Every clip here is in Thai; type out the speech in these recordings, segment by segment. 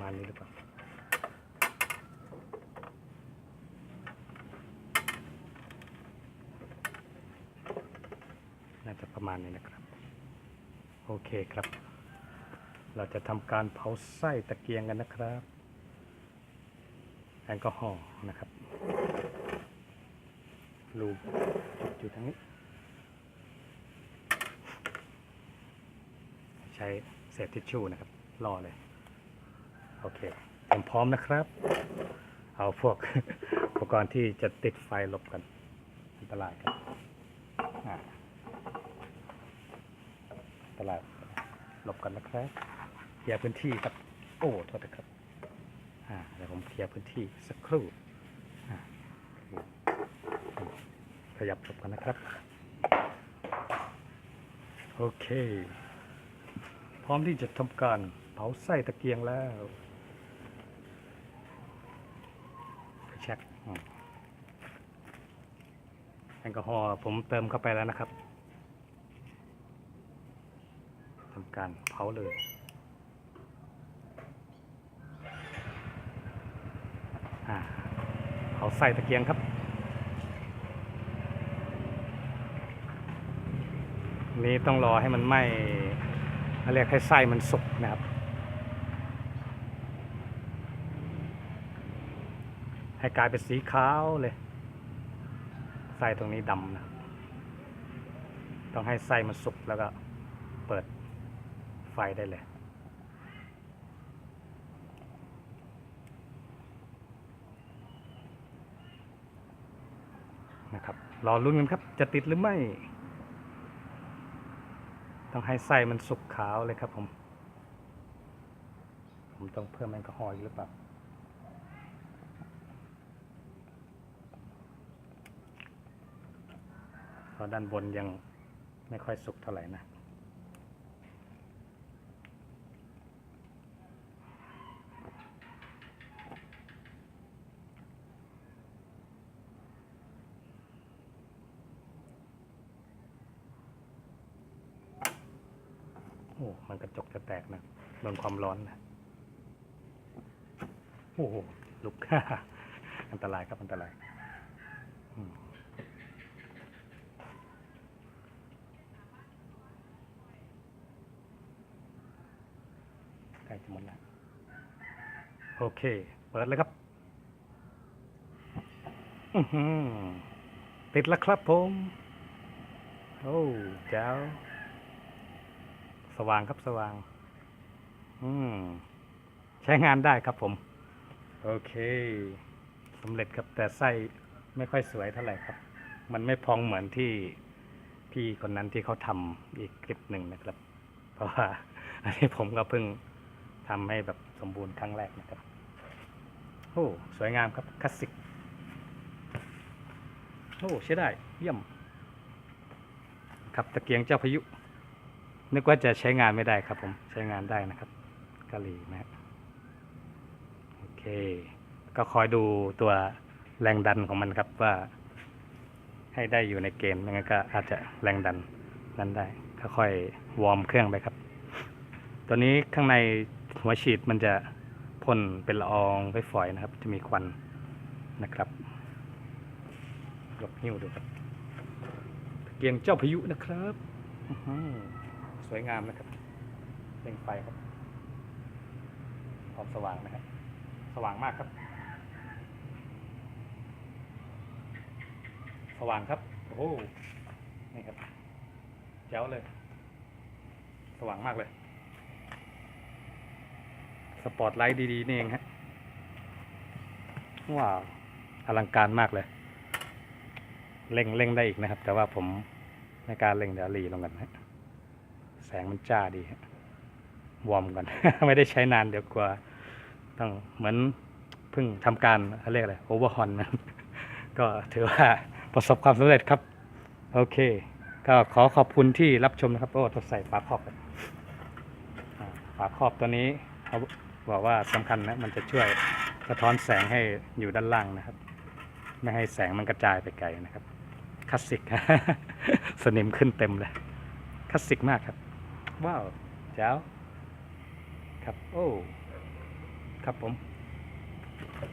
มาณนี้หรือเปล่าน่าจะประมาณนี้นะครับโอเคครับเราจะทำการเผาไส้ตะเกียงกันนะครับแอลกอฮอล์นะครับรูจุดทั้งนี้ใช้เศษทิชชู่นะครับรอเลยโอเคเตรียมพร้อมนะครับเอาพวก อุปกรณ์ที่จะติดไฟหลบกันอันตรายครับอันตรายหลบกันนะครับเคลียร์พื้นที่ครับโอ้โทษนะครับเดี๋ยวผมเคลียร์พื้นที่สักครู่ขยับหลบกันนะครับโอเคพร้อมที่จะทำการเผาไส้ตะเกียงแล้วเช็คแอลกอฮอล์ผมเติมเข้าไปแล้วนะครับทำการเผาเลยเผาไส้ตะเกียงครับนี้ต้องรอให้มันไหม้เรียกให้ไส้มันสุกนะครับให้กลายเป็นสีขาวเลยไส้ตรงนี้ดำนะต้องให้ไส้มันสุกแล้วก็เปิดไฟได้เลยนะครับรอลุ้นกันครับจะติดหรือไม่ต้องให้ไส้มันสุกขาวเลยครับผมต้องเพิ่มแอลกอฮอล์หรือเปล่าเพราะด้านบนยังไม่ค่อยสุกเท่าไหร่นะโอ้มันกระจกจะแตกนะโดนความร้อนนะโอ้โหลุก อันตรายครับอันตรายใกล้จะหมดแล้วโอเคเปิดเลยครับติดแล้วครับผมโอ้เจ้าสว่างครับสว่างใช้งานได้ครับผมโอเคสำเร็จครับแต่ไส้ไม่ค่อยสวยเท่าไหร่ครับมันไม่พองเหมือนที่พี่คนนั้นที่เขาทำอีกคลิปหนึ่งนะครับเพราะว่าอันนี้ผมก็เพิ่งทำให้แบบสมบูรณ์ครั้งแรกนะครับโอ้สวยงามครับคลาสสิกโอ้ใช้ได้เยี่ยมครับตะเกียงเจ้าพายุนึกว่าจะใช้งานไม่ได้ครับผมใช้งานได้นะครับกะหรี่นะโอเคก็คอยดูตัวแรงดันของมันครับว่าให้ได้อยู่ในเกณฑ์ไม่งั้นก็อาจจะแรงดันนั้นได้ค่อยๆวอร์มเครื่องไปครับตัวนี้ข้างในหัวฉีดมันจะพ่นเป็นละอองฝอยๆนะครับจะมีควันนะครับยกหิ้วดูครับตะเกียงเจ้าพายุนะครับสวยงามนะครับเร่งไฟครับความสว่างนะครับสว่างมากครับสว่างครับโอ้โหนี่ครับแจ๋วเลยสว่างมากเลยสปอตไลท์ดีๆนี่เองฮะว้าวอลังการมากเลยเร่งได้อีกนะครับแต่ว่าผมในการเร่งเดี๋ยวหลีลงกันฮะแสงมันจ้าดีฮะวอร์มก่อน ไม่ได้ใช้นานเดี๋ยวกว่าต้องเหมือนเพิ่งทำการเรียกอะไรโอเวอร์ฮอนนะก็ถือว่าประสบความสำเร็จครับโอเคก็ขอขอบคุณที่รับชมนะครับโอ้ต้องใส่ฝาครอบฝาครอบตัวนี้เขาบอกว่าสำคัญนะมันจะช่วยสะท้อนแสงให้อยู่ด้านล่างนะครับไม่ให้แสงมันกระจายไปไกลนะครับคลาสสิก สนิมขึ้นเต็มเลยคลาสสิกมากครับว้าวเจ้าครับโอ้ ครับผม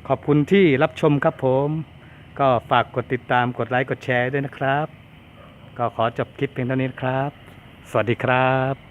ขอบคุณที่รับชมครับผม ก็ฝากกดติดตามกดไลค์กดแชร์ด้วยนะครับ ก็ขอจบคลิปเพียงเท่านี้นะครับ สวัสดีครับ